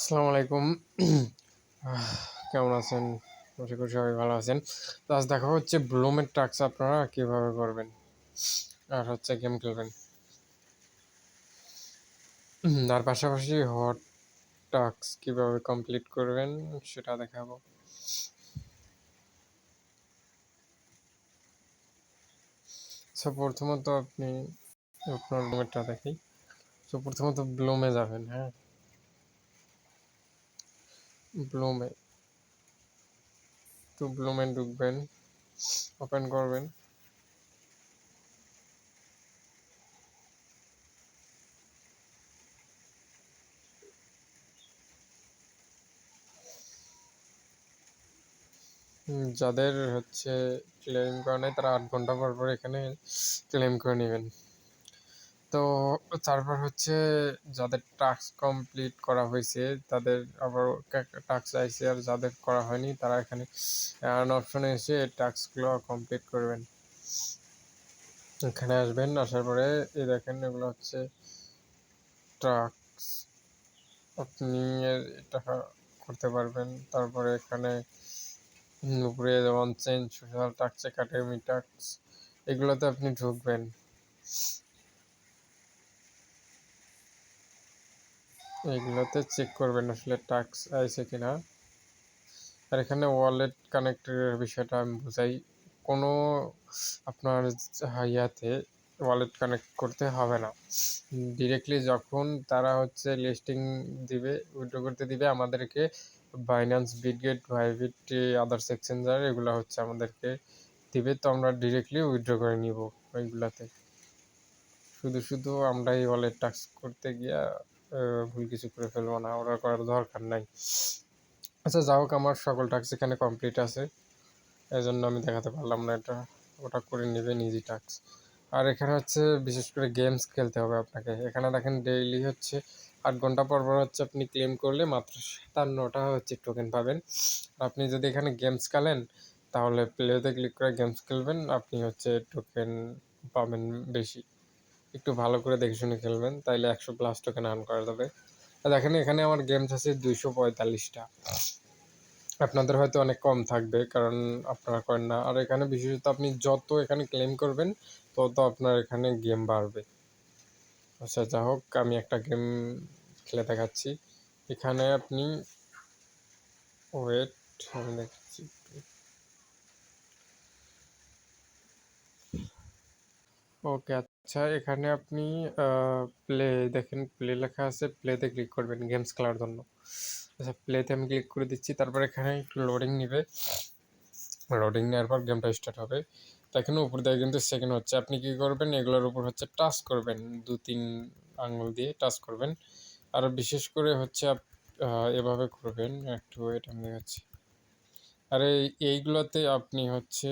আসসালামু আলাইকুম। কেমন আছেন? আশা করি সবাই ভালো আছেন। তো আজ দেখা হচ্ছে ব্লুমের টাস্ক আপনারা কিভাবে করবেন আর হচ্ছে গেম খেলবেন। আর পাশাপাশি হট টাস্ক কিভাবে কমপ্লিট করবেন সেটা দেখাবো। সো প্রথমত আপনি আপনার ব্লুমেরটা দেখি। সো প্রথমত ব্লুমে যাবেন, হ্যাঁ, ব্লুমে। তো ব্লুমে ঢুকবেন, ওপেন করবেন। যাদের হচ্ছে ক্লেম করা নেই তারা 8 ঘন্টা পর পর এখানে ক্লেম করে নেবেন। তো তারপর হচ্ছে যাদের টাস্ক কমপ্লিট করা হয়েছে তাদের আবার টাস্ক চাইছে, আর যাদের করা হয়নি তারা এখানে আর্ন অপশনে এসে টাস্কগুলো কমপ্লিট করবেন। এখানে আসবেন, আসার পরে এই দেখেন এগুলো হচ্ছে টাস্ক, আপনি এটা করতে পারবেন। তারপরে এখানে উপরে যেমন change social task, academy task, এগুলোতে আপনি ঢুকবেন। এগুলোতে চেক করবেন আসলে টাস্ক আইছে কিনা। আর এখানে ওয়ালেট কানেক্টের বিষয়টা আমি বুঝাই। কোনো আপনার ইয়াতে ওয়ালেট কানেক্ট করতে হবে না। ডিরেক্টলি যখন তারা হচ্ছে লিস্টিং দিবে, উইথড্র করতে দিবে আমাদেরকে, Binance, Bitget, Bybit, others exchanger এগুলো হচ্ছে আমাদেরকে দিবে। তো আমরা ডিরেক্টলি উইথড্র করে নিব ওইগুলাতে। শুধু শুধু আমরা এই ওয়ালেট টাস্ক করতে গিয়া ভুল কিছু করে ফেলবো না, ওরা করার দরকার নাই। আচ্ছা, যা হোক, আমার সকল টাস্ক এখানে কমপ্লিট আছে, এই জন্য আমি দেখাতে পারলাম না এটা। ওটা করে নেবেন ইজি টাস্ক। আর এখানে হচ্ছে বিশেষ করে গেমস খেলতে হবে আপনাকে। এখানে দেখেন ডেইলি হচ্ছে 8 ঘন্টা পর পর হচ্ছে আপনি ক্লেম করলে মাত্র 57টা হচ্ছে টোকেন পাবেন। আপনি যদি এখানে গেমস খেলেন তাহলে প্লেতে ক্লিক করে গেমস খেলবেন, আপনি হচ্ছে টোকেন পাবেন বেশি। একটু ভালো করে দেখে শুনে খেলবেন, তাইলে 100+ টোকেন আর্ন করা যাবে। দেখেন এখানে আমার গেমস আছে 245টা। আপনাদের হয়তো অনেক কম থাকবে কারণ আপনারা করেন না। আর এখানে বিশেষত আপনি যত এখানে ক্লেম করবেন তত আপনার এখানে গেম বাড়বে। আচ্ছা, যা হোক, আমি একটা গেম খেলে দেখাচ্ছি। এখানে আপনি ওয়েট, আমি দেখাচ্ছি। ওকে, আচ্ছা, এখানে আপনি প্লে দেখেন, প্লে লেখা আছে, প্লেতে ক্লিক করবেন গেমস খেলার জন্য। আচ্ছা, প্লেতে আমি ক্লিক করে দিচ্ছি। তারপর এখানে একটু লোডিং নেবে, লোডিং নেওয়ার পর গেমটা স্টার্ট হবে। তো এখানে উপর দিয়ে কিন্তু সেকেন্ড হচ্ছে। আপনি কী করবেন, এগুলোর উপর হচ্ছে টাচ করবেন, 2-3 আঙুল দিয়ে টাচ করবেন। আর বিশেষ করে হচ্ছে এভাবে করবেন, একটু ওয়েট আমি দেখাচ্ছি। আর এইগুলোতে আপনি হচ্ছে